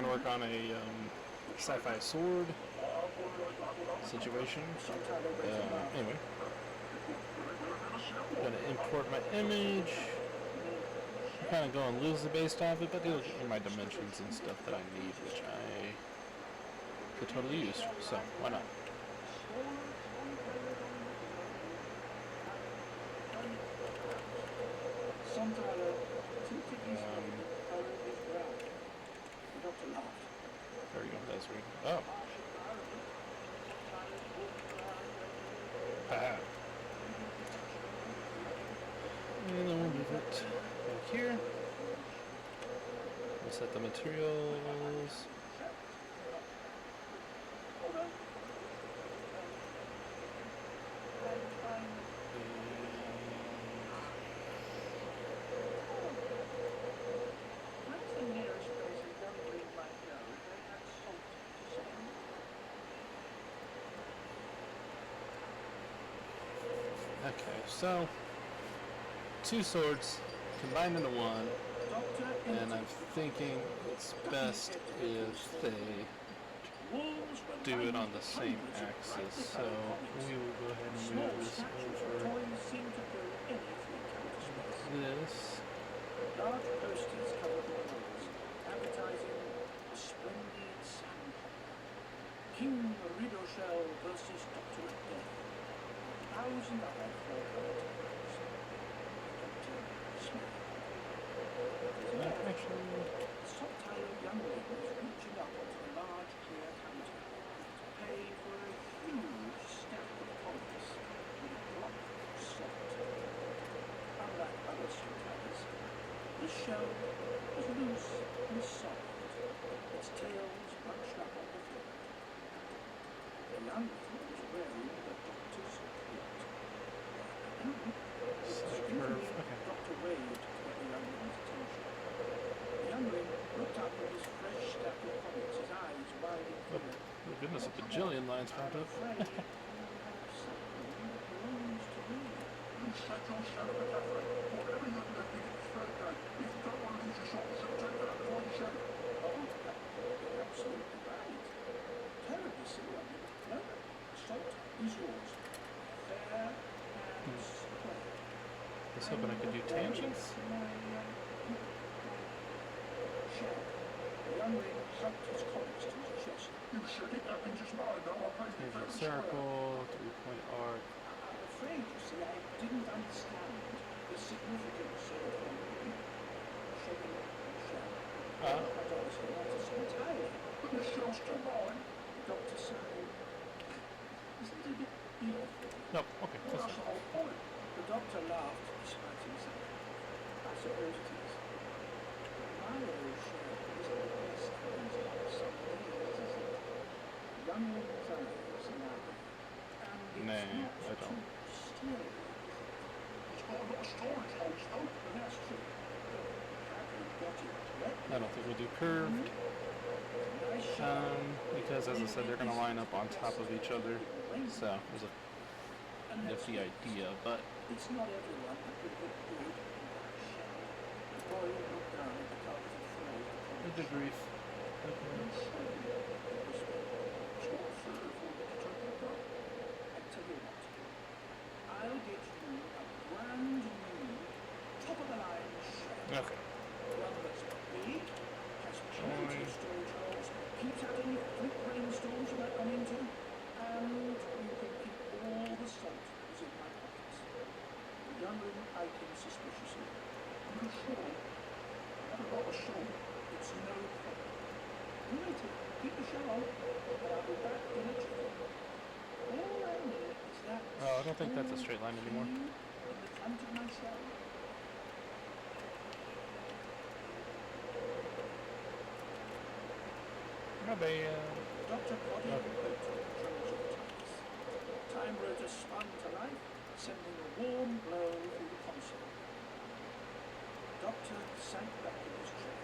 going to work on a sci-fi sword situation. Anyway, I'm going to import my image. I'm kind of going loosely based off it, but it'll give me my dimensions and stuff that I need, which I could totally use. So why not? There we go. That's weird. Oh. Haha. And then we'll move it back here. We'll set the materials. Okay, so 2 swords combined into one, and I'm thinking it's best if they do it on the same axis. So we will go ahead and move this over this. Large posters covered the walls, advertising a splendid sandpaper. King Ridoshell versus Dr. Death. 1,000 other four-colored titles. Dr. Smith. Subtitle young ladies reaching up onto the large clear counter to pay for a huge stack of comics with a block of salt. Unlike other subtitles, this shell was loose and soft, its tails bunched up on the floor. The young lady was wearing the doctor's coat. Doctor waved to get the young lady's attention. The youngling looked up at his fresh stack of comics, his eyes wide and clear. Oh goodness, a bajillion lines popped up. Shut your shadow, Catherine. Whatever you're doing, it's straight down. If you don't want to lose your shot, she'll take that before you shadow. Oh, you're absolutely right. Terribly silly. No, salt is yours. Fair and square. I was hoping I could do tangents. The young man hugged his comics to his chest. You should get that into smile, though. I'll pay you for Here's a circle, 3-point arc. I'm afraid, you see, I didn't understand the significance of shaking the shell. I honestly not to see entirely. But the shell's still mine. The doctor sighed. Isn't it a bit beautiful? No, okay. Well, that's the whole point. The doctor laughed despite himself. I suppose it is. My old shell isn't the best friends of some days, is it? Young woman's eyes now. Nah, I don't. Still, it's got a lot of storage holes though, and that's true. Have you got it correctly? I don't think we'll do curved. Because as I said, they're going to line up on top of each other. So it was a nifty idea, but it's not everyone that could look good in that shell. The boy looked down at the carpeted floor. good grief. I'll get you a brand new, top-of-the-line shell. Okay. One that's big, has plenty of storage holes, keeps out any quick rainstorms you might run into, and you can keep all the salt that was in my pockets. The youngling eyed him suspiciously. Are you sure? I have a lot of salt. It's no problem. You may keep the shell on, but I'll be back in a jiffy. All I need is that. Oh, I don't think that's a straight line anymore. In the front of my shell. Dr. Cody poked the controls of the TARDIS. Time rotor spun to life, sending a warm glow through the console. The doctor sank back in his chair.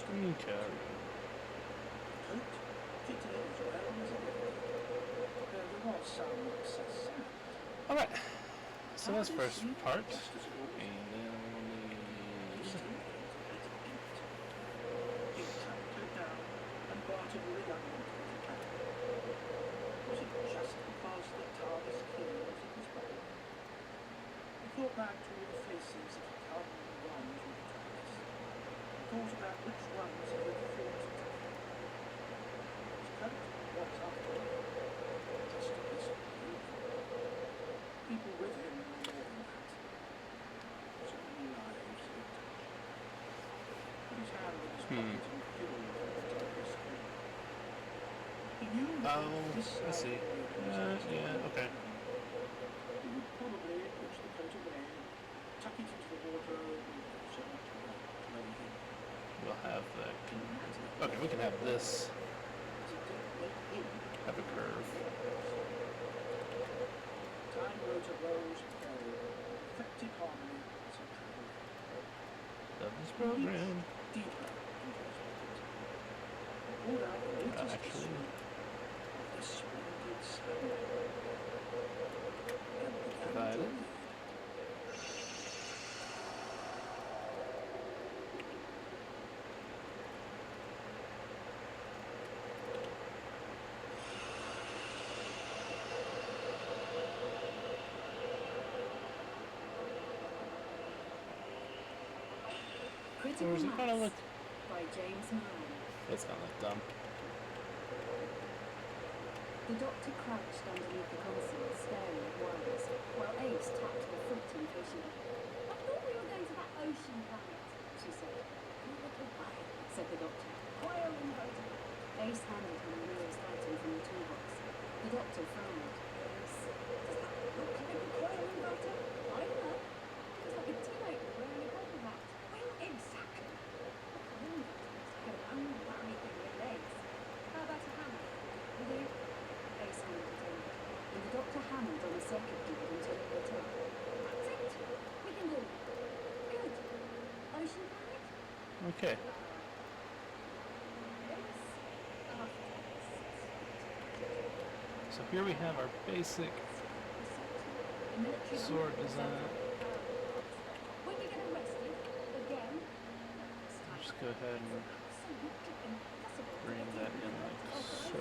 Okay. The coat fitted as well as it did. There was some excess sound. Alright, so that's first part, and then we'll need which ones he had fought tough. His coat was, after all, just a piece of uniform. People with him were more than that. So many lives he had touched. Put his hand in his pocket and filled with the tiny screen. He knew that this I see. Yeah, okay. he would probably push the coat away, tuck it into the wardrobe, and so much more to lay him. We'll have that. Okay, we can have this have a curve. Time wrote a rose and fell, effective harmony as he travelled. Love this program. Deeper into his pocket. Pulled out the latest issue of this splendid sci-fi. And began to Divided. read. Or does it kind of look? By James Moran. It's kind of look dumb. The doctor crouched underneath the console, staring at wires, while Ace tapped her foot impatiently. I thought we were going to that ocean planet, she said. You little why, said the doctor. Coil inverter. Ace handed him the nearest item from the toolbox. The doctor frowned. Ace, does that look like a coil inverter? I don't know. It's like a teenager wearing a bubble hat. Well, exactly. A coil inverter looks like a round whammy thing with legs. How about a hammer? Will do? Ace handed it over, and the doctor hammered on the circuit board until it lit up. That's it! We can do it. Good. Ocean planet? Okay. So here we have our basic sword design. When you get arrested, again, I'll just go ahead and bring that in like so.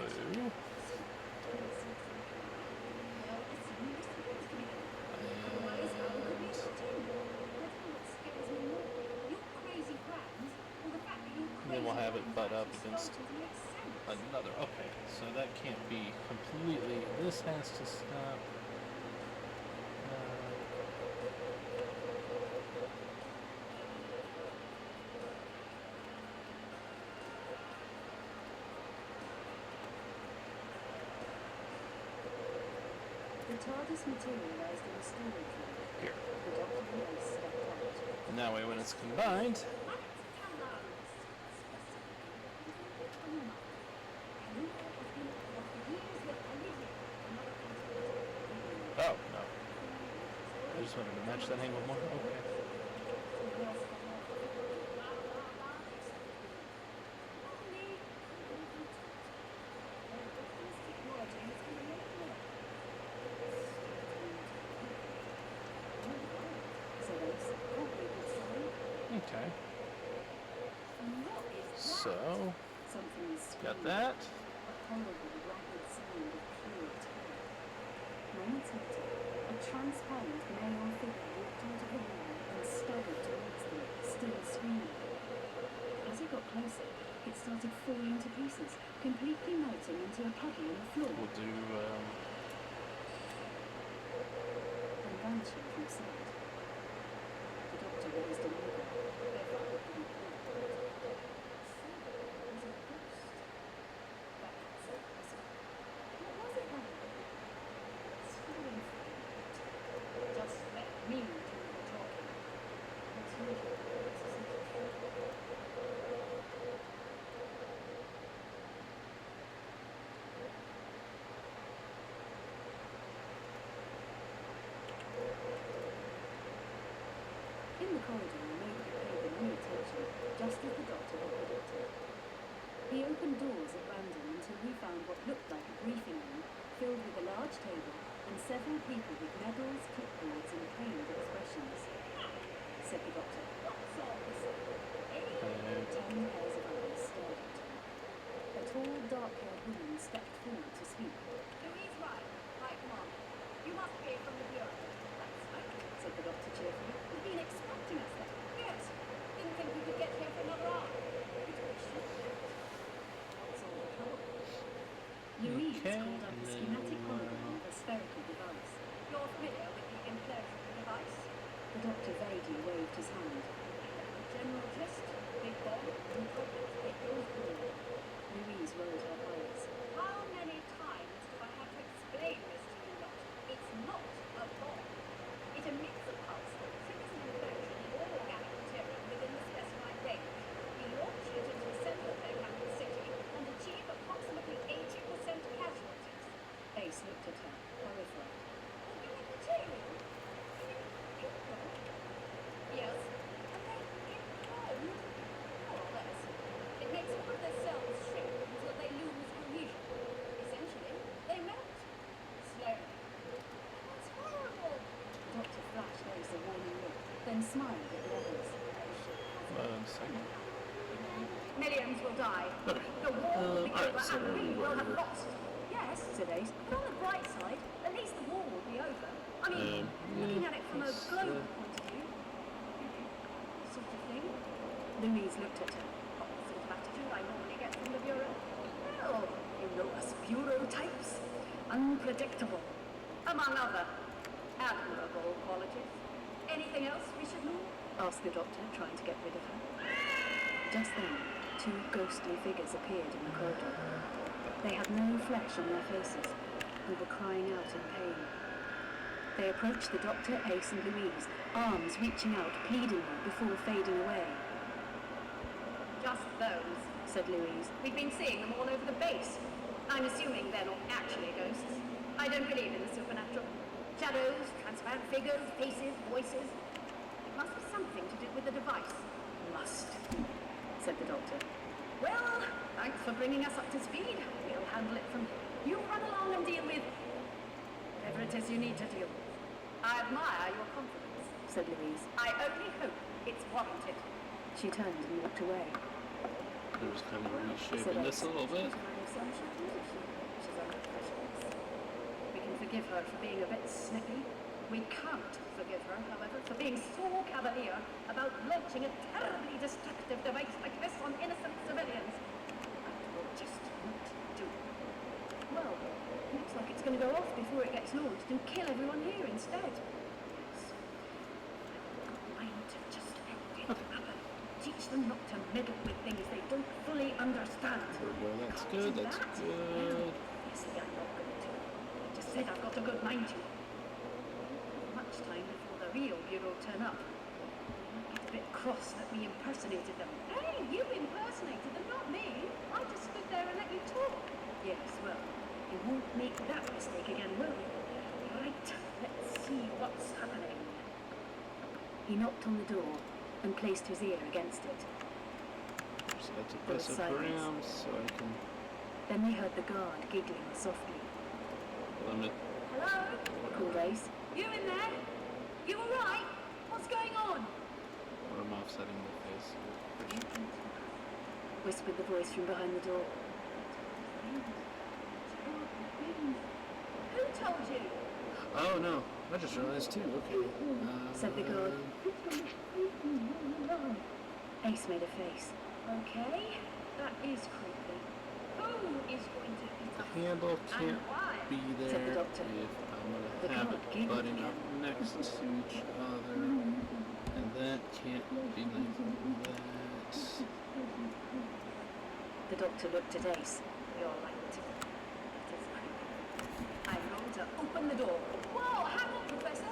And then we'll have it butt up against another. Okay, so that can't be completely. This has to stop. The TARDIS materialized in a storage room. Here. The doctor and Ace stepped out. And that way, when it's combined, oh no! I just wanted to match that angle more. Okay. Okay. So got that. A horrible, rapid sound of pure terror. Moments later, a transparent male figure walked out of the room and staggered towards them, still screaming. As it got closer, it started falling to pieces, completely melting into a puddle on the floor We'll do. and vanishing from sight. The doctor raised an eyebrow. Their father couldn't believe it. It was a ghost. That's so possible. What was it then? It's feeling faint. Just let me do the talking. It's usually it's a In the corridor, nobody paid them any attention, just as the doctor had predicted. He opened doors at random until he found what looked like a briefing room filled with a large table and several people with medals, clipboards, and pained expressions. Said the doctor. What's all this? 10 pairs of eyes stared at him. A tall, dark-haired woman stepped forward to speak. Louise Ryan. Hi, come on. You must be from the Bureau. That's right. Said the doctor cheerfully. You've been expecting us then. Good. Didn't think we could get here for another hour. Okay, called up a and then schematic hologram of a spherical device. You're familiar with the implantable device? The doctor vaguely waved his hand. General gist, big bomb, encoded, it goes boom. Louise rolled her eyes. How many times do I have to explain this to you lot? It's not a bomb. It emits a pulse that triggers an implosion in all organic material within the specified range. We launch it into the center of their capital city and achieve approximately 80% casualties. Ace looked at her, horrified. Organic material? People? Yes. And they implode? More or less. It makes all of their cells shrink until they lose cohesion. Essentially, they melt. Slowly. That's horrible. The doctor flashed Ace a warning look, then smiled at the others. a second. Millions will die. Okay. The war will be alright, over so and we will have we're- lost. Yes, Said Ace. but on the bright side, at least the war will be over. I mean, looking at it from a it's, global point of view, sort of thing. Louise looked at her. What sort of attitude I normally get from the Bureau? Well, you know us Bureau types. Unpredictable. Among other admirable qualities. Anything else we should know? Asked the doctor, trying to get rid of her. Just then, two ghostly figures appeared in the corridor. They had no flesh on their faces and were crying out in pain. They approached the doctor, Ace and Louise, arms reaching out pleadingly before fading away. Just those, Said Louise. we've been seeing them all over the base. I'm assuming they're not actually ghosts. I don't believe in the supernatural. Shadows, transparent figures, faces, voices. It must be something to do with the device. Must, said the doctor. Well, thanks for bringing us up to speed. We'll handle it from here. You run along and deal with whatever it is you need to deal with. I admire your confidence. Said Louise. I only hope it's warranted. She turned and walked away. I'm just kind of Said reshaping this Ace. a little bit. She's kind of sunshine, isn't she? She's under pressure. We can forgive her for being a bit snippy. We can't forgive her, however, for being so cavalier about launching a terribly destructive device like this on innocent civilians. That will just not do. Well, looks like it's going to go off before it gets launched and kill everyone here instead. Yes. I've got mind to just let it happen. Teach them not to meddle with things they don't fully understand. There we go, that's Can't good, do that's that? good. Obviously, I'm not going to. I just said I've got a good mind to. Much time before the real Bureau turn up. They might get a bit cross that we impersonated them. Hey, you impersonated them, not me. I just stood there and let you talk. Yes, well, You won't make that mistake again, will you? Right, let's see what's happening. he knocked on the door and placed his ear against it. Just had to There was press it silence. around so I can Then they heard the guard giggling softly. limit. Hello? Called Ace. You in there? You alright? What's going on? Or I'm offsetting the face. Whispered the voice from behind the door. Who told you? Oh no, I just realized too. Okay. Said the guard. Ace made a face. Okay, that is creepy. Who is going to eat The us? handle can't And why? be Said there the if doctor. I'm The gonna have guard it giggled butting again. up next to each other, and that can't be like that. The doctor looked at Ace. You're right. That is creepy. I'm going to open the door. Whoa, hang on, Professor.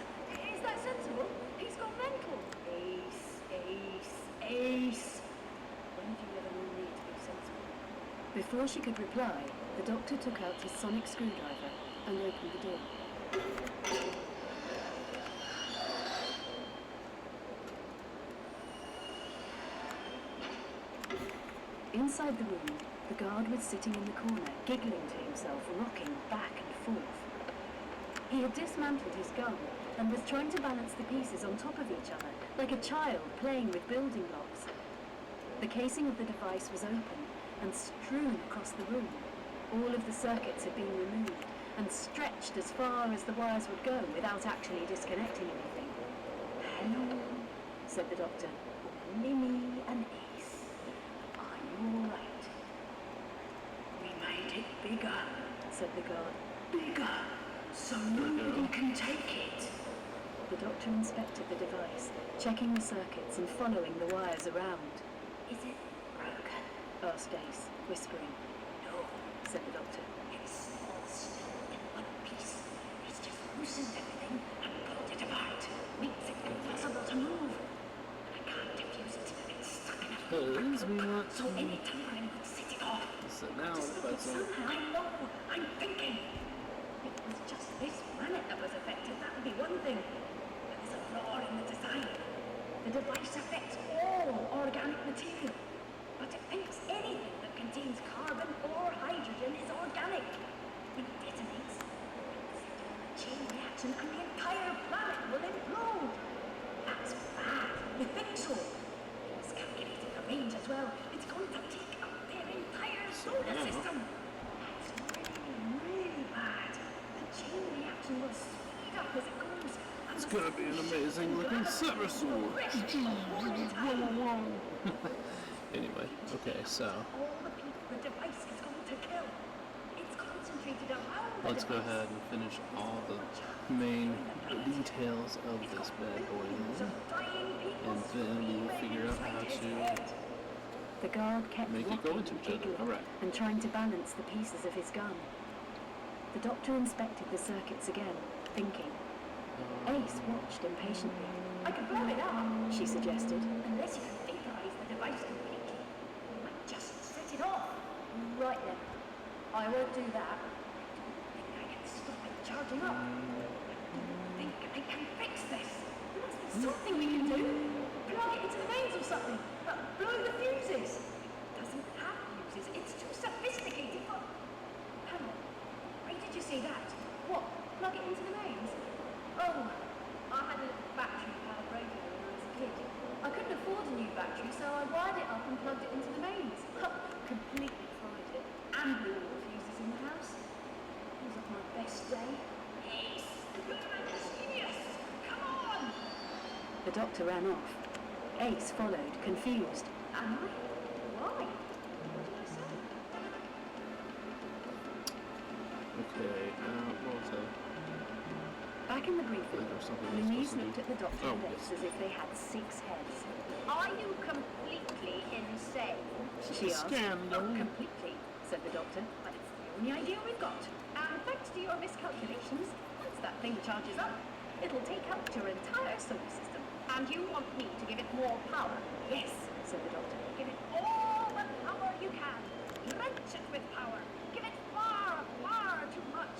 Is that sensible? He's gone mental. Ace, Ace, Ace. When have you ever known me to be sensible? Before she could reply, the doctor took out his sonic screwdriver and opened the door. Inside the room, the guard was sitting in the corner, giggling to himself, rocking back and forth. He had dismantled his gun and was trying to balance the pieces on top of each other, like a child playing with building blocks. The casing of the device was open and strewn across the room. All of the circuits had been removed and stretched as far as the wires would go without actually disconnecting anything. "Hello," said the doctor. "Only me and Ace. Are you all right?" "We made it bigger," said said the guard. Bigger, so nobody can take it. The doctor inspected the device, checking the circuits and following the wires around. Is it broken? Asked Ace, whispering. No, Said the doctor. it's all still in one piece. He's just loosened everything and pulled it apart. Makes it impossible to move. I can't diffuse it. It's stuck in a Because we want so to any time could set it off. sit down Just if that's all. somehow, I know, I'm thinking. If it was just this planet that was affected, that would be one thing. But there's a flaw in the design. The device affects all organic material. But it thinks anything that contains carbon or hydrogen is organic. When it detonates, it will set off a chain reaction and the entire planet will implode. That's bad. You think so? It's calculated the range as well. It's going to take out their entire solar system. That's really bad. The chain reaction will speed up as it goes. And It's the gonna be an amazing looking saber sword. Anyway, okay, so all the people the device is going to kill. It's concentrated around the let's go device. ahead and finish all the main details of this bad boy then, and then we will figure out how to The guard kept make it go into rocking, each other. giggling, Alright. and trying to balance the pieces of his gun. The doctor inspected the circuits again, thinking. Ace watched impatiently. I could blow it up. She suggested. Unless you can vaporize the device completely. I just set it off. Right then. I won't do that. I think I can stop it charging up. I don't think I can fix this. There must be something we can do. Plug it into the mains or something. Blow the fuses. It doesn't have fuses. It's too sophisticated for... Hang on. Why did you say that? What? Plug it into the mains? Oh, I had a little battery-powered radio when I was a kid. I couldn't afford a new battery, so I wired it up and plugged it into the mains. Completely fried it. And blew all the fuses in the house. It wasn't my best day. Ace, you're a genius. Come on. The doctor ran off. Ace followed, confused. Am I? Why? What did I say? Okay, what was that? Back in the briefing, There was something I was Louise supposed to looked do. at the doctor Oh, and Ace yes. as if they had 6 heads. Are you completely insane? She asked. Scandal. Completely, said the doctor. But it's the only idea we've got. And thanks to your miscalculations, once that thing charges up, it'll take out your entire solar system. And you want me to give it more power? Yes, said the doctor. Give it all the power you can. Drench it with power. Give it far, far too much.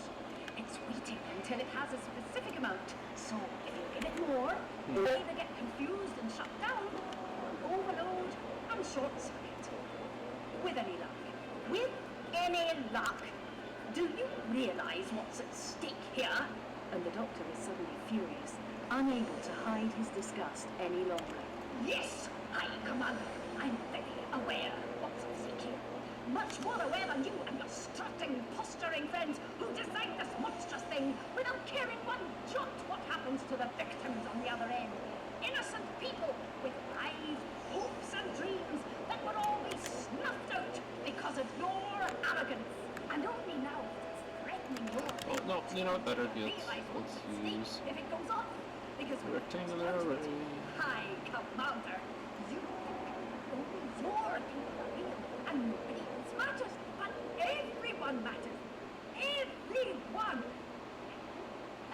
It's waiting until it has a specific amount. So if you give it more, it'll either get confused and shut down, or overload and short circuit. With any luck. With any luck. Do you realize what's at stake here? And the doctor was suddenly furious, unable to hide his disgust any longer. Yes, High Commander. I'm very aware of what's at stake here. Much more aware than you and your strutting, posturing friends who designed this monstrous thing without caring one jot what happens to the victims on the other end. Innocent people with lives, hopes and dreams that will all be snuffed out because of your arrogance. And only now that it's threatening your Oh, no, you know what, better get, realize what's let's at stake use if it goes off. Because when it rectangular comes to it, array. High Commander, you think only your people are real and nobody else matters, but everyone matters. Everyone!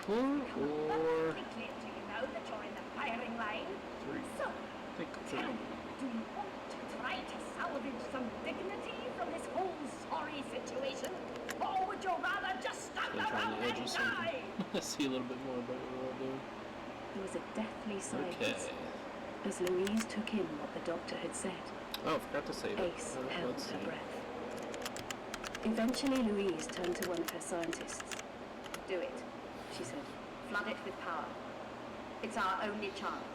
Four or Pretty clear to you now that you're in the firing line. 3. So, I think tell 3. me, do you want to try to salvage some dignity from this whole sorry situation? Or would you rather just stand Been trying around to edge and or die? something. See a little bit more about what we're all doing. There was a deathly Okay. silence as Louise took in what the doctor had said. Oh, forgot to save it. Ace held Let's see. her breath. Eventually, Louise turned to one of her scientists. Do it, she said. Flood it with power. It's our only chance.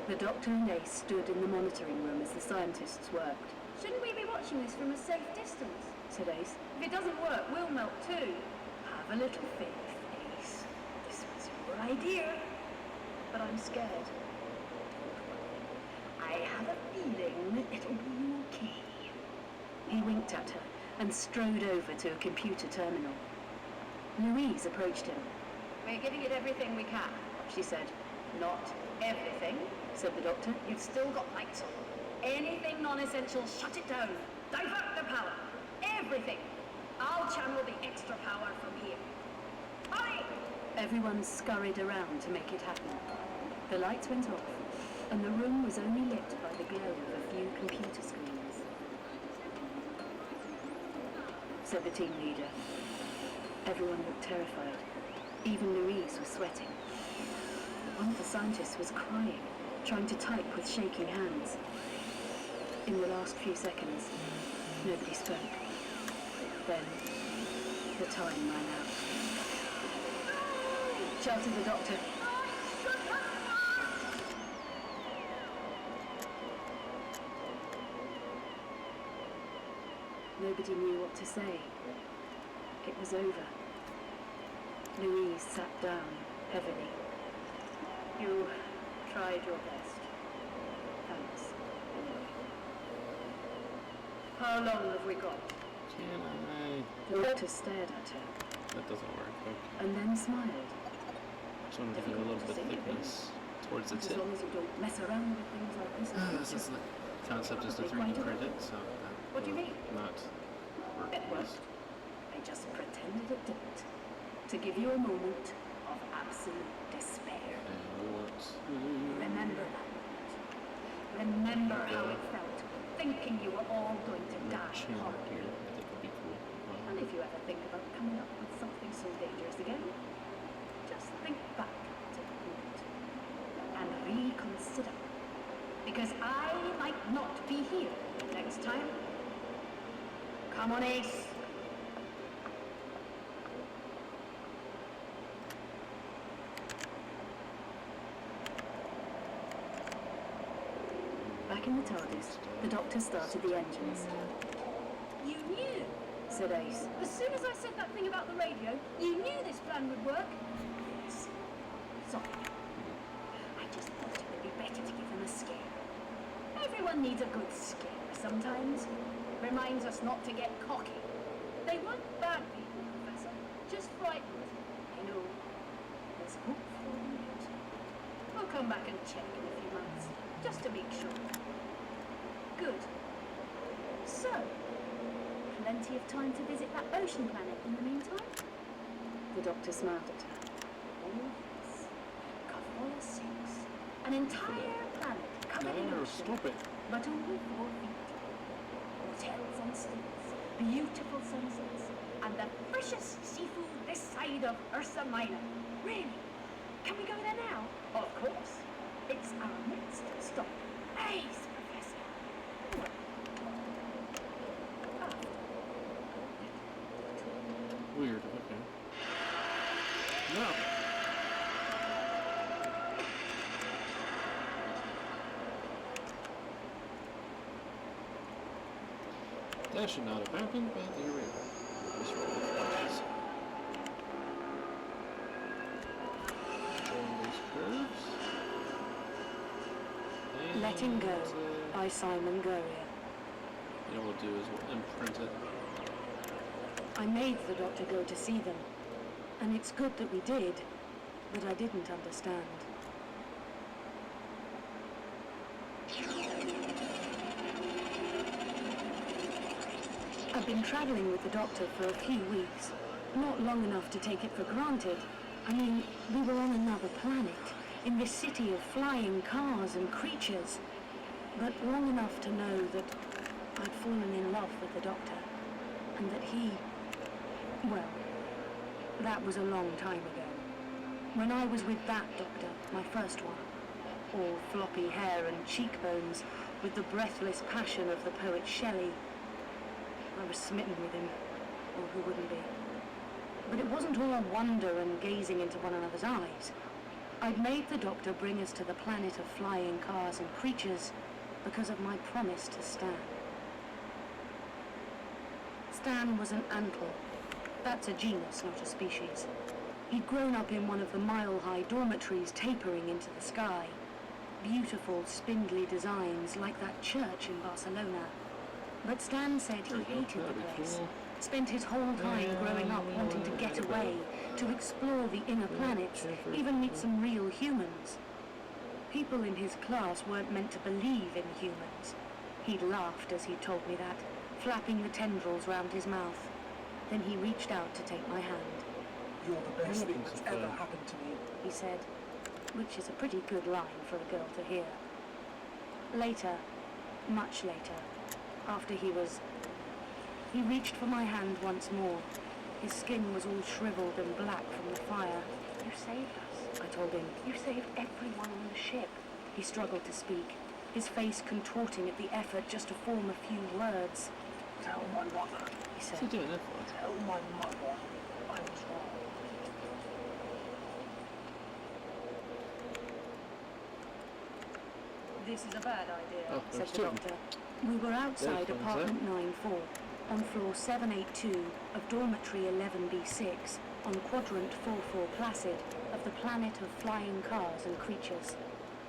The doctor and Ace stood in the monitoring room as the scientists worked. Shouldn't we be watching this from a safe distance? Said Ace. If it doesn't work, we'll melt too. Have a little faith, Ace. This was your idea. But I'm scared. I I have a feeling it'll be okay. He winked at her and strode over to a computer terminal. Louise approached him. We're giving it everything we can, She said. not everything. Said the doctor. You've still got lights on. Anything non-essential, shut it down. Divert the power. Everything. I'll channel the extra power from here. Hurry! Everyone scurried around to make it happen. The lights went off, and the room was only lit by the glow of a few computer screens. Said the team leader. Everyone looked terrified. Even Louise was sweating. One of the scientists was crying, trying to type with shaking hands. In the last few seconds, nobody spoke. Then, the time ran out. Shouted the doctor. Nobody knew what to say. It was over. Louise sat down heavily. You tried your best. Thanks. How long have we got? Can I? The doctor stared at her That doesn't work. Okay. and then smiled. Just wanted to get a little bit of thickness towards the As tip. long as you don't mess around with things like this. This is the concept is to 3D print it, so What do you mean? not work. It worked. I just pretended it didn't. To give you a moment of absolute despair. Remember that moment. Remember how it felt, thinking you were all going to die Chin hard. here, I think would be cool. And if you ever think about coming up with something so dangerous again, just think back to that moment and reconsider. Because I might not be here next time. Come on, Ace. Back in the TARDIS, the doctor started the engines. You knew. Said Ace. As soon as I said that thing about the radio, you knew this plan would work. Yes. Sorry. I just thought it would be better to give them a scare. Everyone needs a good scare sometimes. Reminds us not to get cocky. They weren't bad people, Professor. Just frightened. I know. There's hope for a minute. We'll come back and check in a few months, just to make sure. Good. So, Plenty of time to visit that ocean planet in the meantime? The doctor smiled at her. All this. Kavola 6. An entire planet covered in No, ocean. stop it. But only 4 feet. Hotels on stilts, beautiful sunsets, and the freshest seafood this side of Ursa Minor. Really? Can we go there now? Of course. It's our next stop. Ace, Professor. Weird, okay. No. That should not have happened, but here we are. We'll just roll with the punches. Showing these curves. And, Letting Go by Simon Goria. You know what we'll do is we'll imprint it. I made the doctor go to see them, and it's good that we did, but I didn't understand. I've been traveling with the doctor for a few weeks, not long enough to take it for granted. I mean, we were on another planet, in this city of flying cars and creatures, but long enough to know that I'd fallen in love with the doctor, and that he, well, that was a long time ago. When I was with that doctor, my first one, all floppy hair and cheekbones, with the breathless passion of the poet Shelley, I was smitten with him, or who wouldn't be? But it wasn't all wonder and gazing into one another's eyes. I'd made the doctor bring us to the planet of flying cars and creatures because of my promise to Stan. Stan was an antler. That's a genus, not a species. He'd grown up in one of the mile-high dormitories tapering into the sky. beautiful, spindly designs like that church in Barcelona. But Stan said he hated the place, spent his whole time growing up wanting to get away, to explore the inner planets, even meet some real humans. People in his class weren't meant to believe in humans. He'd laughed as he told me that, flapping the tendrils round his mouth. Then he reached out to take my hand. You're the best thing that's ever happened to me, he said, which is a pretty good line for a girl to hear. Later, much later, after he reached for my hand once more. His skin was all shriveled and black from the fire. You saved us, I told him. You saved everyone on the ship. He struggled to speak, his face contorting at the effort just to form a few words. Tell my mother. He said. What's he doing that for? Tell my mother I was wrong. This is a bad idea, Oh, said there's the two of doctor. We were outside There's one, apartment 94, on floor 782 of dormitory 11B6, on quadrant 44 Placid of the planet of flying cars and creatures.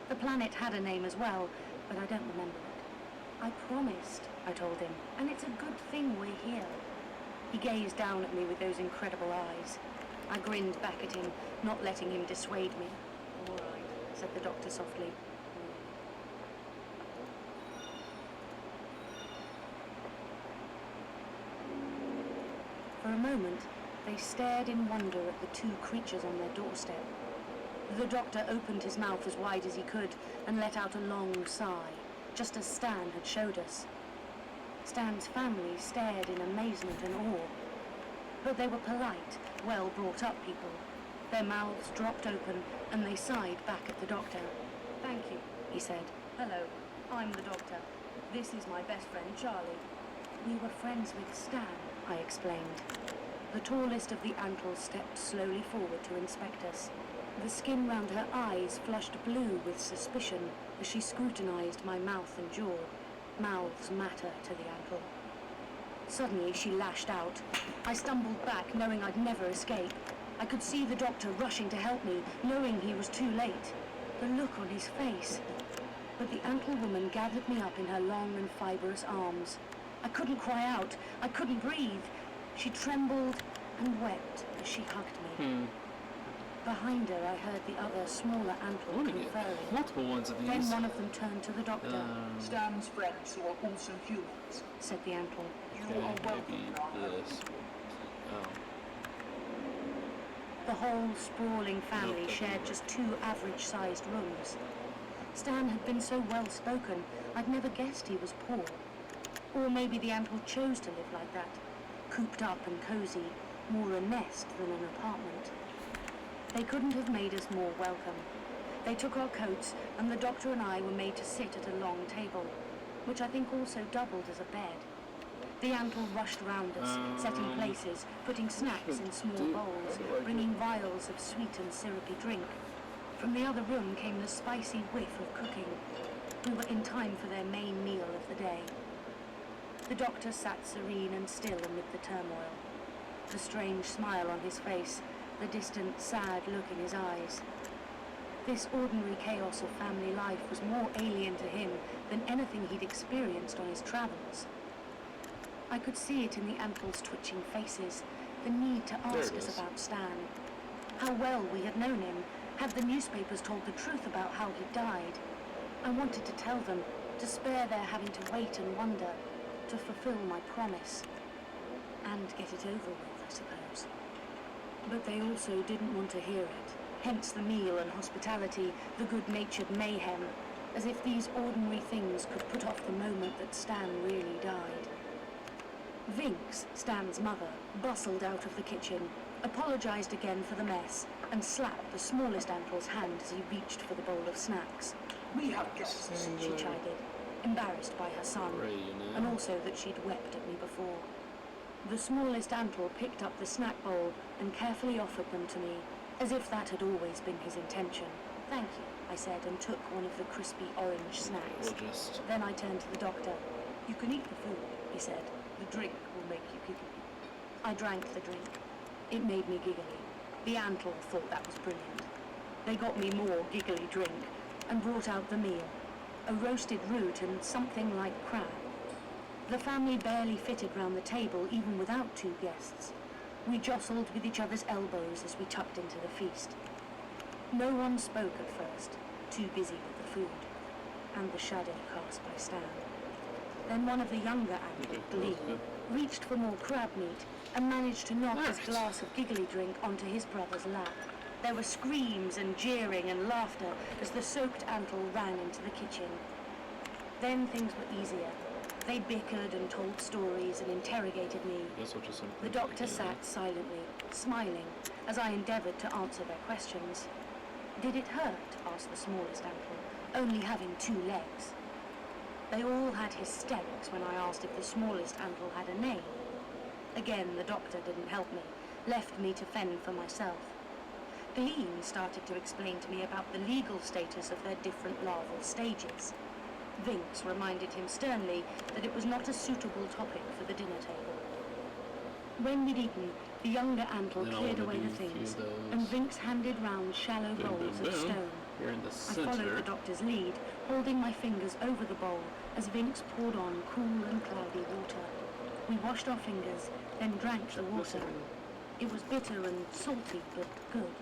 The planet had a name as well, but I don't remember it. I promised, I told him, and it's a good thing we're here. He gazed down at me with those incredible eyes. I grinned back at him, not letting him dissuade me. All right, said the doctor softly. For a moment, they stared in wonder at the two creatures on their doorstep. The doctor opened his mouth as wide as he could and let out a long sigh, just as Stan had showed us. Stan's family stared in amazement and awe. But they were polite, well-brought-up people. Their mouths dropped open and they sighed back at the doctor. Thank you, he said. Hello, I'm the doctor. This is my best friend, Charlie. We were friends with Stan, I explained. The tallest of the Antles stepped slowly forward to inspect us. The skin round her eyes flushed blue with suspicion as she scrutinized my mouth and jaw. Mouths matter to the Antle. Suddenly she lashed out. I stumbled back, knowing I'd never escape. I could see the doctor rushing to help me, knowing he was too late. The look on his face. But the Antle woman gathered me up in her long and fibrous arms. I couldn't cry out. I couldn't breathe. She trembled and wept as she hugged me. Behind her, I heard the other, smaller Antle conferring. Multiple ones of these. Then one of them turned to the doctor. Stan's friends who are also humans, said the Antle. You are welcome maybe in our home. this. Oh. The whole sprawling family Nope. shared just 2 average-sized rooms. Stan had been so well-spoken, I'd never guessed he was poor. Or maybe the Antle chose to live like that, cooped up and cozy, more a nest than an apartment. They couldn't have made us more welcome. They took our coats, and the doctor and I were made to sit at a long table, which I think also doubled as a bed. The Antle rushed round us, setting places, putting snacks in small bowls, bringing vials of sweet and syrupy drink. From the other room came the spicy whiff of cooking. We were in time for their main meal of the day. The doctor sat serene and still amid the turmoil, the strange smile on his face, the distant, sad look in his eyes. This ordinary chaos of family life was more alien to him than anything he'd experienced on his travels. I could see it in the Antles' twitching faces, the need to ask us about Stan. How well we had known him. Had the newspapers told the truth about how he died? I wanted to tell them, to spare their having to wait and wonder, to fulfill my promise, and get it over with, I suppose. But they also didn't want to hear it, hence the meal and hospitality, the good-natured mayhem, as if these ordinary things could put off the moment that Stan really died. Vinks, Stan's mother, bustled out of the kitchen, apologized again for the mess, and slapped the smallest Antle's hand as he reached for the bowl of snacks. We have guests, She chided, embarrassed by her son, and know. also that she'd wept at me before. The smallest Antle picked up the snack bowl and carefully offered them to me, as if that had always been his intention. Thank you, I said, and took one of the crispy orange snacks. We'll just... Then I turned to the doctor. You can eat the food, he said. The drink will make you giggly. I drank the drink. It made me giggly. The Antle thought that was brilliant. They got me more giggly drink. and brought out the meal, a roasted root and something like crab. The family barely fitted round the table even without 2 guests. We jostled with each other's elbows as we tucked into the feast. No one spoke at first, too busy with the food, and the shadow cast by Stan. Then one of the younger Andy, Glee, reached for more crab meat and managed to knock his glass of giggly drink onto his brother's lap. There were screams and jeering and laughter as the soaked Antle ran into the kitchen. Then things were easier. They bickered and told stories and interrogated me. The doctor sat silently, smiling, as I endeavoured to answer their questions. Did it hurt? Asked the smallest Antle, only having 2 legs. They all had hysterics when I asked if the smallest Antle had a name. Again, the doctor didn't help me, left me to fend for myself. Glean started to explain to me about the legal status of their different larval stages. Vince reminded him sternly that it was not a suitable topic for the dinner table. When we'd eaten, the younger Antle cleared away the things, and Vince handed round shallow bowls of stone. You're in the I center. followed the doctor's lead, holding my fingers over the bowl as Vince poured on cool and cloudy water. We washed our fingers, then drank the water. It was bitter and salty, but good.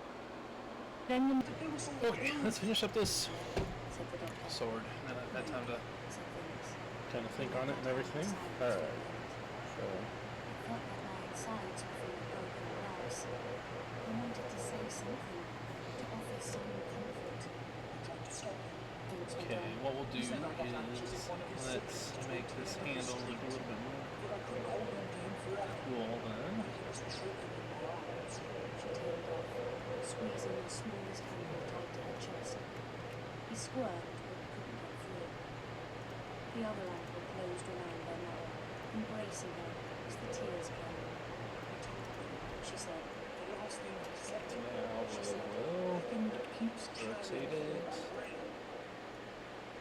Then the... Okay, let's finish up this said the doctor. sword. And then I've had time to Said Vince. kind of think on it and everything. Alright. So, I felt that my insides were full of broken glass. I wanted to say something, to offer some comfort. Vince went okay, on. what we'll do is let's make this handle look a little bit more cool then. She tailed off, squeezing the smallest handle tight to her chest. He squirmed, but couldn't get free. The other ankle closed around their mother, embracing her as the tears came. She said, The last thing he said to me, Now she said, we'll the thing that keeps rotate traveling it. through my brain.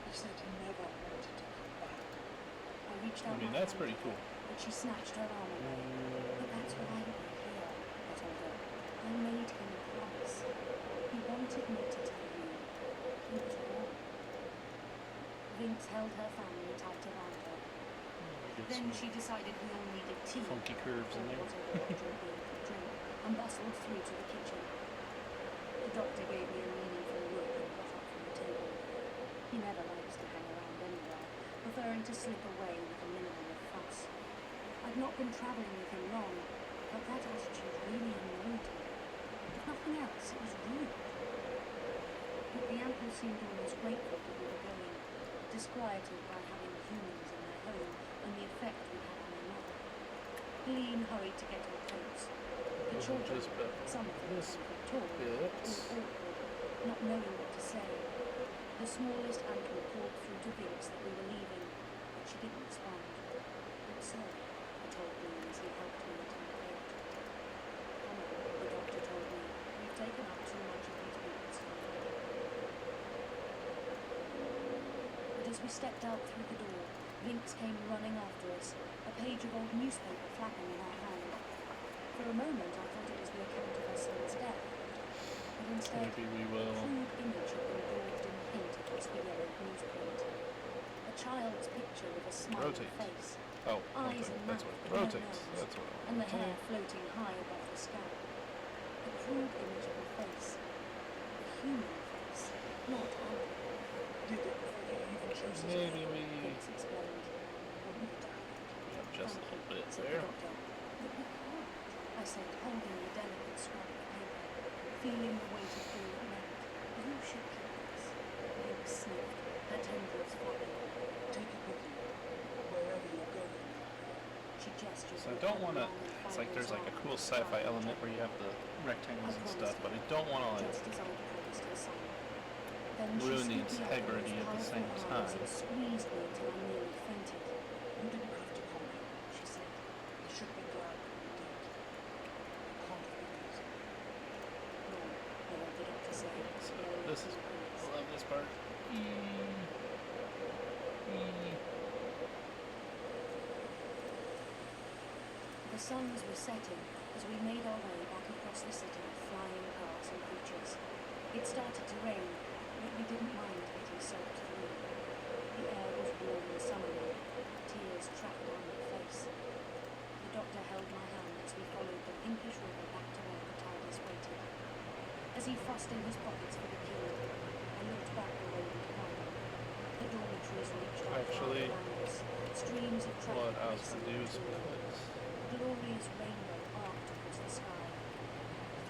He said he never wanted to come back. I reached I out mean, my that's hand, pretty cool. but she snatched her arm away. But that's why we're here, I told her. I made him a promise. He wanted me to tell you. He was wrong. Vince held her family tight around her. Get Then some she decided we all needed tea. funky curves in there. Whatever Dr. Bean could drink, and bustled through to the kitchen. The doctor gave me a meaningful look and got up from the table. He never likes to hang around anywhere, preferring to slip away with a minimum of fuss. I'd not been travelling with him long, but that attitude really annoyed me. If nothing else, it was rude. But the Antle seemed almost grateful that we were going, disquieted by having humans in their home and the effect we had on their mother. Helene hurried to get her coats. The children, Just about some of them this could talk, bit. all awkward, not knowing what to say. The smallest Antle called through to Vince that we were leaving, but she didn't respond. "Not so," he told me as he helped me into my coat. "Come on," the doctor told me. "We've taken up too much of these people's time." But as we stepped out through the door, Vince came running after us, a page of old newspaper flapping in our hand. For a moment I thought it was the account of her son's death, but instead Maybe we a will. crude image had been daubed in paint across the yellow newsprint. A child's picture with a smiling Rotate. face, Oh, eyes okay. and That's mouth, what. but no Rotate. nose, That's what. and the hair floating high above the scalp. A crude image of a face, a human face, not Anna. Did it before he even chose his Maybe name. we Vince explained. When he died. adjust a "Thank little you," bit said the there. doctor. "But we can't," I said, holding the delicate scrap of paper, feeling the weight of all it meant. "You should keep this." Vince sniffed, her tendrils flapping. Take it with you, wherever you're going. She gestured. So I with don't her want to. long, It's like there's like a fibrous cool arm sci-fi around element her. where you have the rectangles I and promised stuff, but I her, don't want to like just as I'd promised her son. Then she ruin the scooped me up in integrity those at the same powerful arms time. and squeezed me till I nearly fainted. You didn't have to come here, she said. You should be glad that you did. You can't have been easy. No, I heard the doctor say. So blowing this is. through her I ears. love this part. The suns were setting as we made our way back across the city, flying cars and creatures. It started to rain, but we didn't mind it. As he fussed in his pockets for the key, I looked back the way we'd come. The dormitories reached out far Actually, around us, streams of what traffic I was racing gonna do is between. put A glorious rainbow arced across the sky.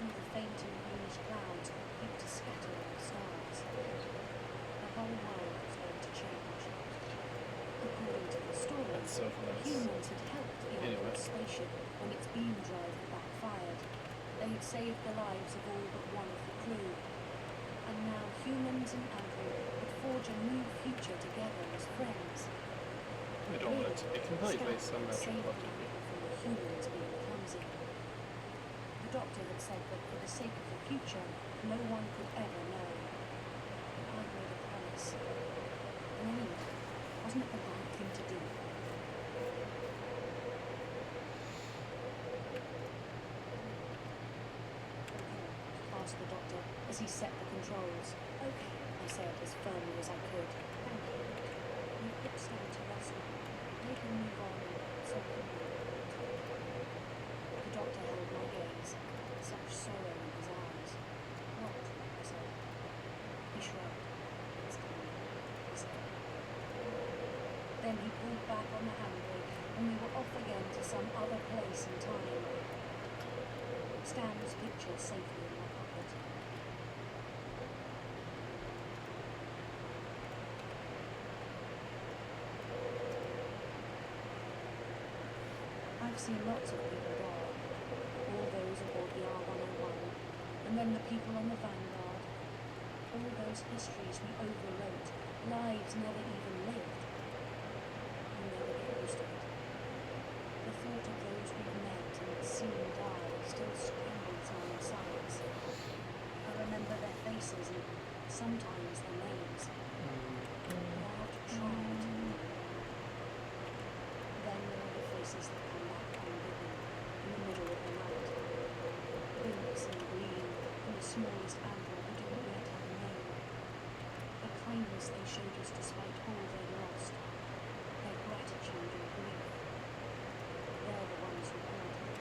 Through the faint and greenish clouds peeped a scattering of stars. The whole world was going to change. According to the story, that's so nice. humans had helped the Anyway. Android spaceship when its beam drive had backfired. They had saved the lives of all but one of the crew. And now humans and Android would forge a new future together as friends. I don't want it to be completely Scout had saved symmetrical. the people from the humans being clumsy. The doctor had said that for the sake of the future, no one could ever know. I'd made a promise. And anyway, wasn't it the right thing to do? Okay, asked the doctor as he set the controls. Okay, I said as firmly as I could. Thank you. You've put Stan to rest now. They can move on and so can we. The doctor held my gaze, such sorrow in his eyes. What? I said. He shrugged. It's time, he said. Then he pulled back on the handbrake and we were off again to some other place and time. Stan's picture safely in my pocket. I've seen lots of people die. All those aboard the R101, and then the people on the Vanguard. All those histories we overwrote, lives never even lived. You never get used to it. The thought of those we've met and seen die still scrambles my insides. I remember their faces and sometimes their names. I have to try to remember. Then there are the faces that come back unbidden in the middle of the night. Blinks and gleam from the smallest animal who don't yet have a name. The kindness they showed us despite all they'd lost. Their gratitude and grief. They're the ones who haunt me.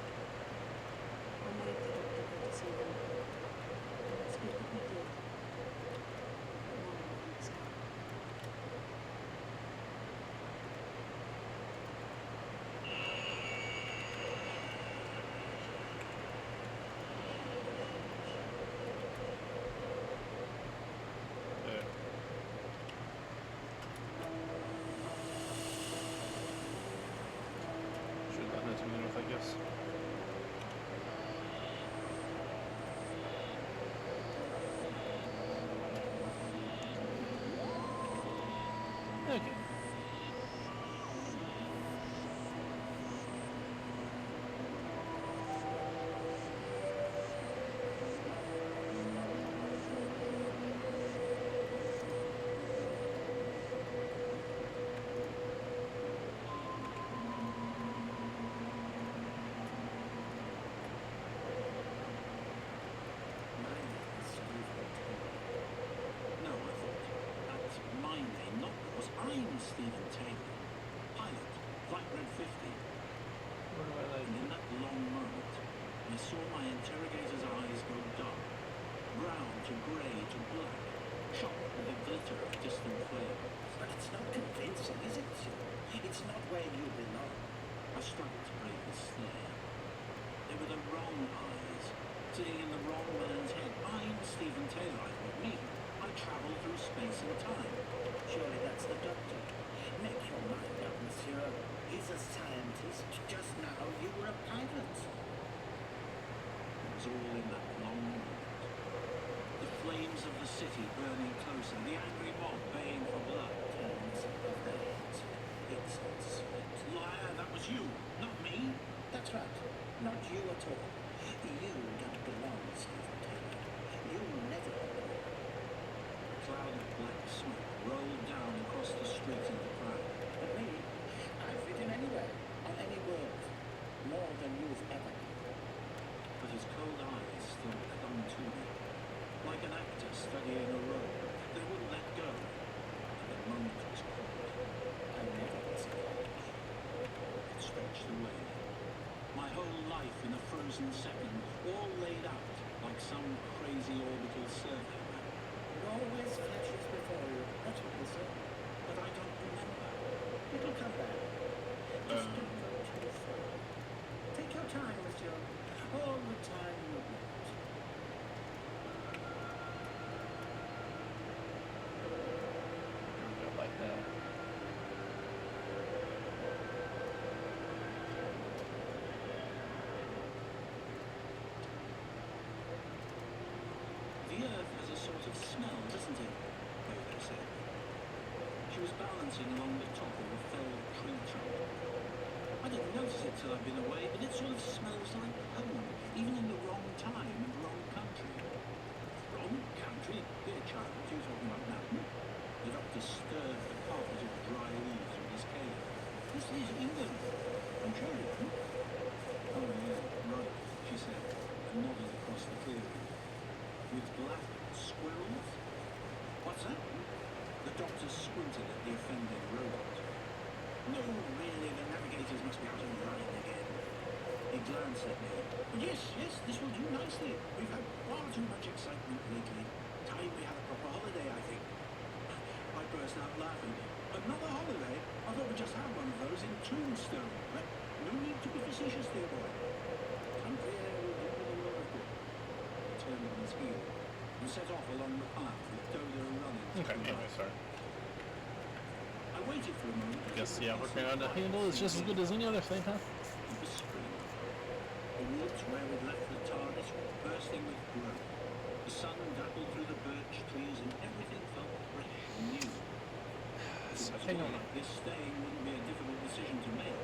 I made the doctor go to see them. It's good that we did. But now I understand. There. Should have done it to begin with, I guess. Okay. My name is Stephen Taylor. No, I thought. That's my name, not yours. I'm Stephen Taylor. Pilot, Flight Red 50. Where do I like? And in that long moment, I saw my interrogator's eyes go dark, brown to grey to black, shot with the glitter of distant flames. But it's not convincing, is it, Sue? It's not where you belong. I struggled to break the stare. They were the wrong eyes, sitting in the wrong man's head. I'm Stephen Taylor, I thought. Me. I travel through space and time. Surely that's the doctor. Make your mind up, monsieur. He's a scientist. Just now you were a pilot. It was all in that long moment. The flames of the city burning closer, the angry mob baying for blood. Turns of the heads. Pixels. Liar, that was you, not me. That's right. Not you at all. You don't belong, Stephen Taylor. You never belong. A cloud of black smoke rolled down across the street in the crowd. But me, I fit in anywhere, on any world. More than you've ever been. But his cold eyes still clung to me. Like an actor studying a role, they wouldn't let go. And the moment was caught. I never was caught. It stretched away. My whole life in a frozen second, all laid out like like some crazy orbital survey map. It always flashes before you. That's what they say. But I don't remember. It'll come back. Just don't go too far. Take your time, monsieur. All the time you want. Like that. The earth has a sort of smell, doesn't it? Odo said. She was balancing along the top of a felled tree trunk. I didn't notice it till I'd been away, but it sort of smells like home, even in the wrong time and wrong country. Wrong country? Dear child, what are you talking about now? The doctor stirred the carpet of dry leaves with his cane. This is England. Ontario. Oh, yeah, right, she said, and nodded across the clearing. With black squirrels? What's that? The doctor squinted at the offending robot. No, really, the navigators must be out of line again. He glanced at me. But yes, this will do nicely. We've had far too much excitement lately. Time we had a proper holiday, I think. I burst out laughing. Another holiday? I thought we just had one of those in Tombstone. But no need to be facetious, dear boy. Country air will do a lot of good. He turned on his heel and set off along the path with Dodo running. Okay, anyway, sorry. I waited for a moment. Guess, yeah, working on the handle is just as good as any other thing, huh? It was spring. The woods where we'd left the TARDIS were bursting with growth. The sun dappled through the birch trees and everything felt fresh and new. So It was hang on. like this staying wouldn't be a difficult decision to make.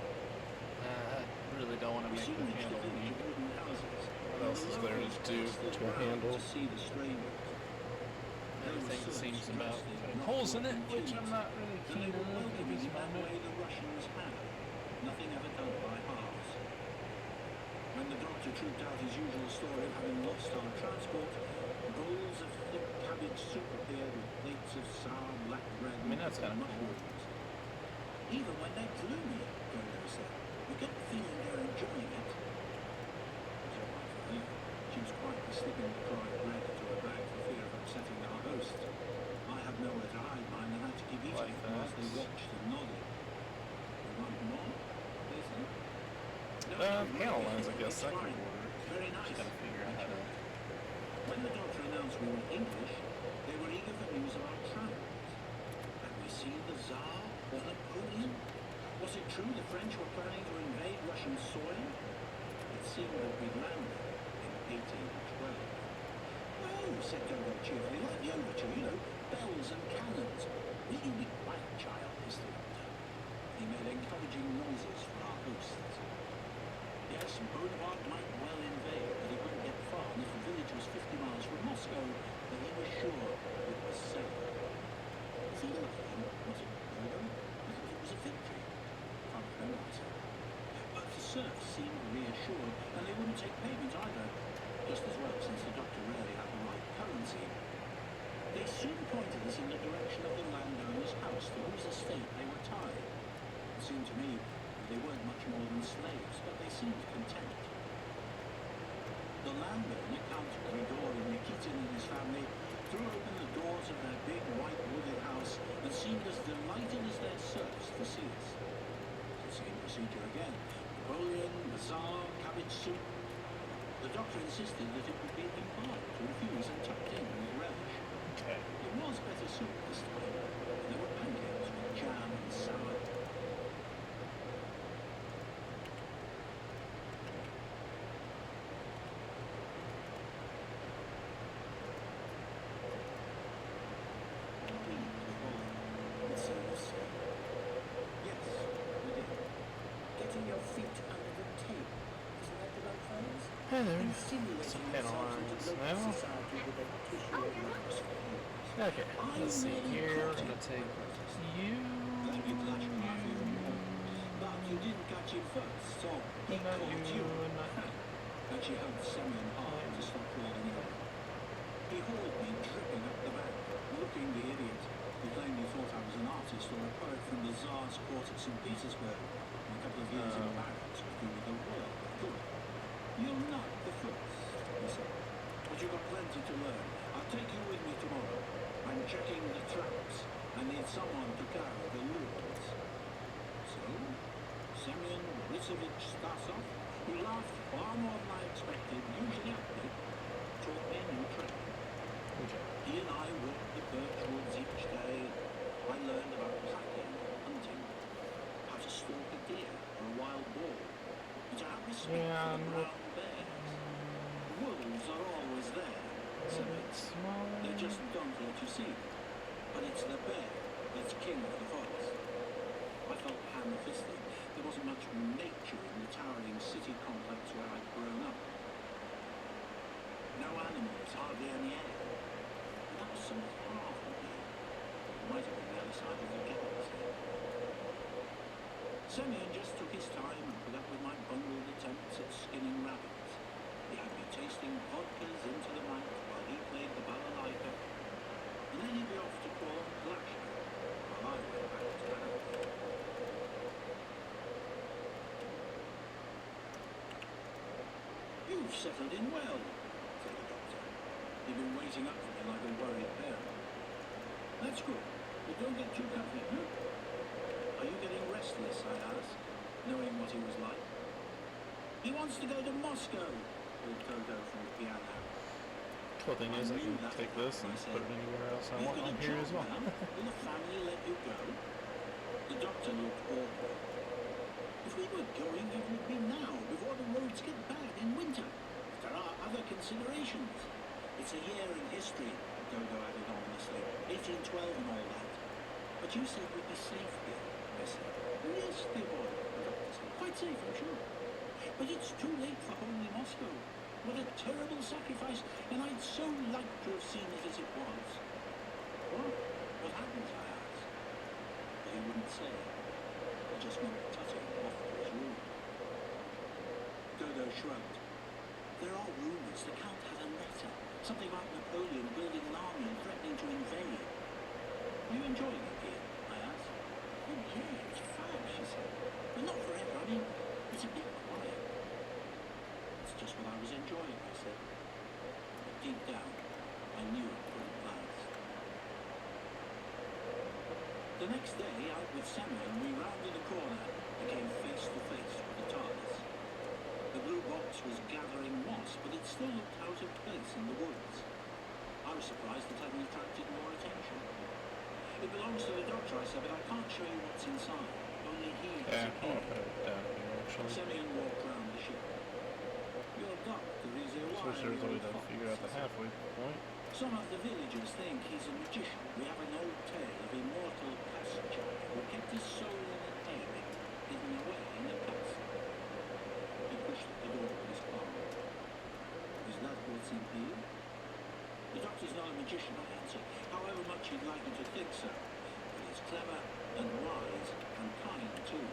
I really don't want to We make soon the reached a handle village neat. of wooden houses. What else is there to do to a handle? To see the strangers. Everything seems about putting holes in it, which I'm not really And they keen were on at welcoming this in that moment. way the Russians had. Nothing ever done by halves. When the doctor trooped out his usual story of having lost our transport, bowls of thick cabbage soup appeared with plates of sour black bread I mean, that's and kinda cool. mushrooms. Even when they're gloomy, Dodo said, you get the feeling they're enjoying it. So right for her. She was quietly slipping the dried bread into her bag for fear of upsetting our host. I had nowhere to hide mine and had to keep eating Like it whilst they that. watched and nodded. You want more? They said. No, Panel really, lines, I guess, it's I could fine. order. Very nice. Just gotta figure out how to... When the doctor announced we were English, they were eager for news of our travels. Had we seen the Tsar or Napoleon? Was it true the French were planning to invade Russian soil? It seemed that we'd landed in 1812. Oh, said Dodo cheerfully, like the overture, you know, bells and cannons. Will you be quiet, child, hissed the doctor. He made encouraging noises for our hosts. Yes, Bonaparte might well invade, but he wouldn't get far, and if the village was 50 miles from Moscow, then he was sure it was safe. Was he lying? Was it Dodo? I thought it was a victory. Can't remember, I said. But the serfs seemed reassured, and they wouldn't take payment either. Just as well, since the doctor rarely had the right currency. They soon pointed us in the direction of the landowner's house, to whose estate they were tied. It seemed to me that they weren't much more than slaves, but they seemed content. The landowner, Count Grigori Nikitin and his family, threw open the doors of their big white wooded house and seemed as delighted as their serfs to see us. The same procedure again. Napoleon, the Tsar, cabbage soup. The doctor insisted that it would be impolite to refuse and tucked in with relish. Okay. It was better soup this time. There were pancakes with jam and sour. Yes, we did. Getting your feet under the table. Isn't that the right phrase? Hey there. Insinuating Some yourself panel into lines local now. society with a tissue of marks for years. Okay, let's see here. We're gonna take you. Let me clash with my fear more. But you didn't catch him first, so he Not caught you, you. not And she held Semyon hard to stop falling over. He hauled me dripping up the bank, looking the idiot. He plainly thought I was an artist or a poet from the Tsar's court at St. Petersburg. And a couple of years in barracks would do with the world. Good. You're not the first, he said. but you've got plenty to learn. I'll take you with me tomorrow. I'm checking the traps. I need someone to carry the loads. So, Semyon Borisovich starts off, who laughed far more than I expected, usually upbeat, taught me a new trick. Okay. He and I walked the birch woods each day. I learned about tracking, hunting, how to stalk a deer or a wild boar, and to have respect for the brown bears. Wolves are always there, they just don't let you see them. But it's the bear that's king of the forest. I felt ham-fisted. There wasn't much nature in the towering city complex where I'd grown up. No animals, hardly any air. But that was some half of me. It might have been the other side of the galaxy. Semyon just took his time and put up with my bungled attempts at skinning rabbits. He had me tasting vodkas into the night while he played the balalaika, and then he'd be off to call on Glasha while I went back to the house. You've settled in well, said the doctor. He'd been waiting up for me like a worried parent. That's good, but don't get too comfy, huh? Are you getting restless, I asked, knowing what he was like. He wants to go to Moscow, called Toto from the piano. Cool thing is I can take this and put it anywhere else I want on here as well. Will the family let you go? The doctor looked awkward. If we were going, it would be now, before the roads get bad in winter. There are other considerations. It's a year in history, Dodo added ominously. 1812 and all that. But you said we'd be safe here, I said. Yes, dear boy, the doctor said. Quite safe, I'm sure. But it's too late for holy Moscow. What a terrible sacrifice, and I'd so like to have seen it as it was. What happens, I asked. But he wouldn't say. He just went tutting off to his room. Dodo shrugged. There are rumours the Count had a letter. Something about Napoleon building an army and threatening to invade. Are you enjoying it here? I asked. Oh yeah, it's fab, she said. But not forever, I mean, it's a bit quiet. It's just what I was enjoying, I said. But deep down, I knew it couldn't last. The next day, out with Semyon, we rounded a corner and came face to face with the TARDIS. The blue box was gathering moss, but it still looked out of place in the woods. I was surprised it hadn't attracted more attention. It belongs to the doctor, I said, but I can't show you what's inside. Only he has a key. I'll put it down here actually. Semyon walked round the ship. Your doctor is a Switch there's always to fox, figure out the he said. halfway point. Some of the villagers think he's a magician. We have an old tale of immortal Pascha who kept his soul in an egg, hidden away in the past. He pushed at the door with his palm. Is that what's in here? The doctor's not a magician, I answered, however much he'd like you to think so. But he's clever and wise and kind too.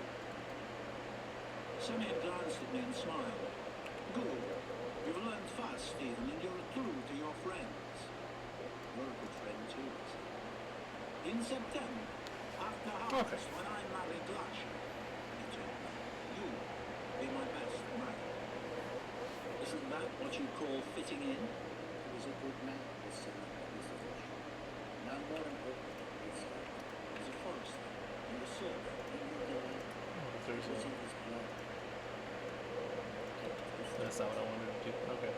Semyon glanced at me and smiled. Good. You've learned fast, Stephen, and you're true to your friends. You're a good friend too, I said. In September, after harvest, when I marry Glasha, he told me, you'll be my best man. Isn't that what you call fitting in? He was a good man, this Semyon Borisovich. None more important, he said. He's a forester in the surf. He knew the land. If It there's was a, in his blood. that's not what I wanted to do. Okay.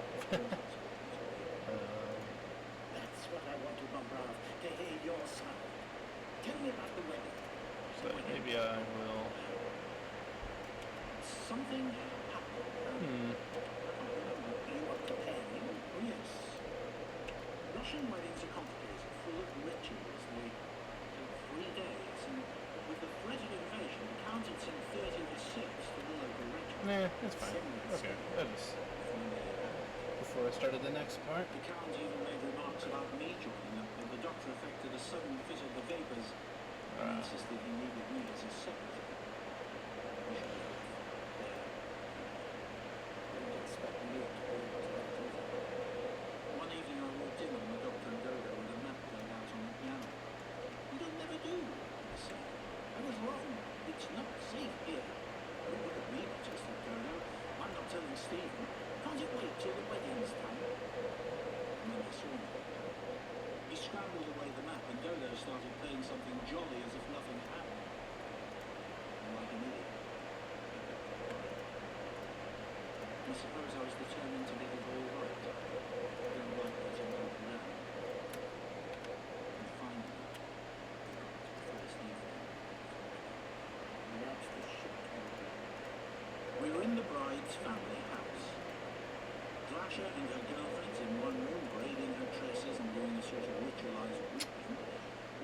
That's what I want to Bombrov, to hear your side. Tell me about the wedding. So maybe I will. Something happened. You were preparing? Oh, yes. Russian weddings are complicated, full of rituals. They take 3 days, and with the threat of invasion, the Count had sent 30 of his Sikhs to the local regiment. Nah, it's fine. Okay, that is before I started the next part. The Count even made remarks about me joining them, but the doctor affected a sudden fit of the vapours and insisted he needed me as his secretary. We should go there. Don't expect me to be able to let you. One evening I walked in on the doctor and Dodo with a map laid out on the piano. It'll never do, I said. I was wrong. It's not safe here. Don't look at me, protested Dodo. I'm not telling Stephen. Can't it wait till the wedding's done? and then he saw me. He scrambled away the map, and Dodo started playing something jolly as if nothing had happened. And like an idiot, I kept quiet. I suppose I was determined to get it all right. I don't like letting people down. And finally, the first evening, And that's the shit. we were in the bride's family house. Glasha and her girlfriends in one room, braiding her tresses and doing a sort of ritualized weeping,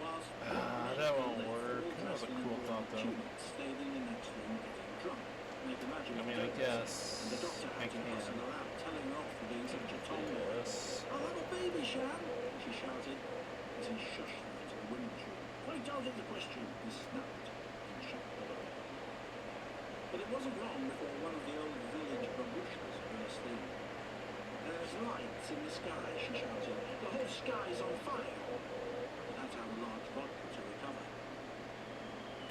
whilst that won't work. That was a cool thought, though. stayed in the next room getting drunk. Make the magic I mean, I of guess and the doctor I had to can. hustle her out, telling her off for being such a tomboy. Yes. I'll have a baby, Shan, she shouted, as he shushed her into the women's room. Quite out of the question, he snapped, and shut the door. But it wasn't long before one of the old village babushkas burst in. There's lights in the sky, she shouted. The whole sky's on fire. You had to have a large vodka to recover.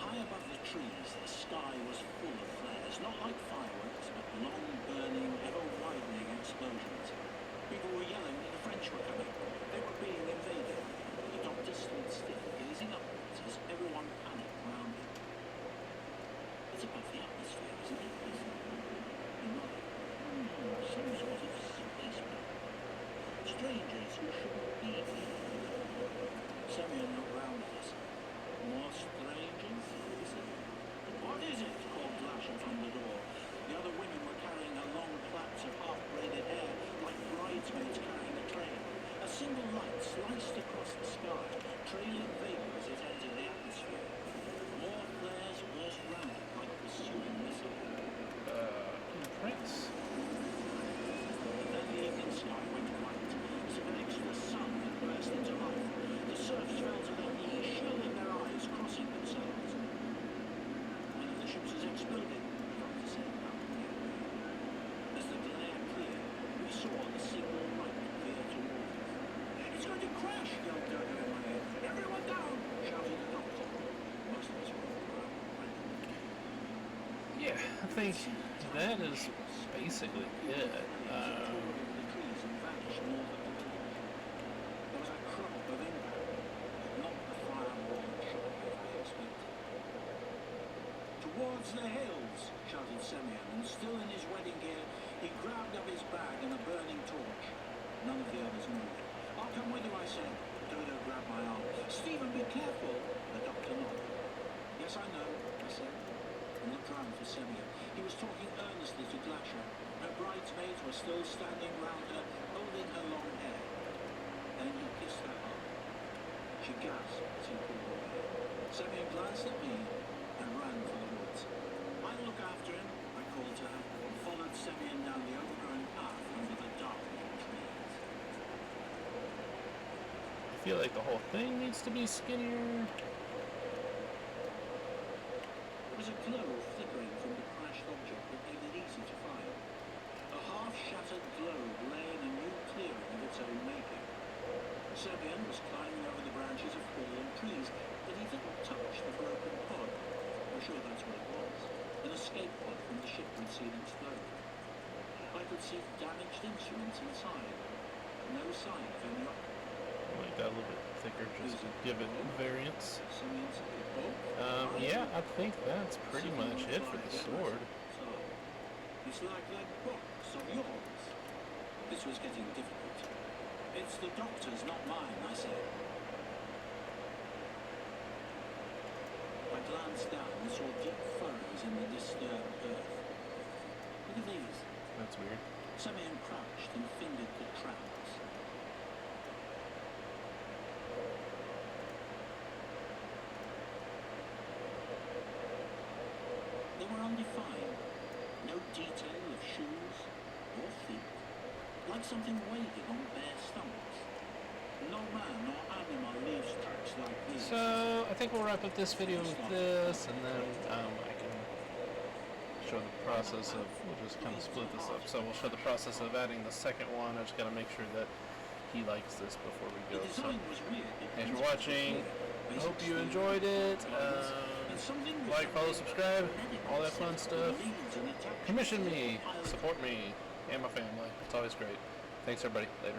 High above the trees, the sky was full of flares, not like fireworks, but long, burning, ever-widening explosions. People were yelling that the French were coming. They were being invaded. The doctor stood still, gazing upwards as everyone panicked round him. It's above the atmosphere, isn't it? He said. He nodded. Some sort of space battle. Strangers who shouldn't be here. Semyon looked round at us. More strangers? He said. What is it? Called Glasha from the door. The other women were carrying her long plaits of half-braided hair, like bridesmaids carrying a train. A single light sliced across the sky, trailing vapor as it entered the atmosphere. More flares burst round it like pursuing missiles. Prince. But then the evening sky went white, as if an extra sun had burst into life. The serfs fell to their knees, shielding their eyes, crossing themselves. One of the ships has exploded, the doctor said out in the airway. As the glare cleared, we saw the single light veer towards us. It's going to crash, yelled Dodo in my ear. Everyone down, shouted the doctor. Most of us were on the ground already. Yeah, I think that is basically it. The trees and vanished north of the village. There was a crop of impact, but not the fireball and shockwave I expected. Towards the hills, shouted Semyon, and still in his wedding gear, he grabbed up his bag and a burning torch. None of the others moved. I'll come with you, I said. Dodo grabbed my arm. Stephen, be careful. The doctor nodded. Yes, I know, I said, and looked round for Semyon. He was talking earnestly to Glasha. Her bridesmaids were still standing round her, holding her long hair. Then he kissed her arm. She gasped as he pulled away. Semyon glanced at me and ran for the woods. I'll look after him, I called to her, and followed Semyon down the overgrown path under the darkening trees. I feel like the whole thing needs to be skinnier. There was a glow flickering from the crashed object that made it easy to find. A half-shattered globe lay in a new clearing of its own making. Semyon was climbing over the branches of fallen trees, but he didn't touch the broken pod. I'm sure that's what it was. An escape pod from the ship we'd seen explode. I could see damaged instruments inside. No sign of any occupant. Make that a little bit thicker just to give it variance. Semyon said, Yeah, I think that's pretty much it for the sword. So, it's like that box of yours. This was getting difficult. It's the doctor's, not mine, I said. I glanced down and saw deep furrows in the disturbed earth. Look at these. That's weird. Semyon crouched and fingered the tracks. They were undefined. No detail of shoes or feet. Like something wading on bare stomachs. No man or animal leaves tracks like these. So I think we'll wrap up this video with this, and then I can show the process of, we'll just kind of split this up. So we'll show the process of adding the second one. I just got to make sure that he likes this before we go. So thanks for watching. I hope you enjoyed it. Like, follow, subscribe, all that fun stuff. Commission me, support me, and my family. It's always great. Thanks everybody. Later.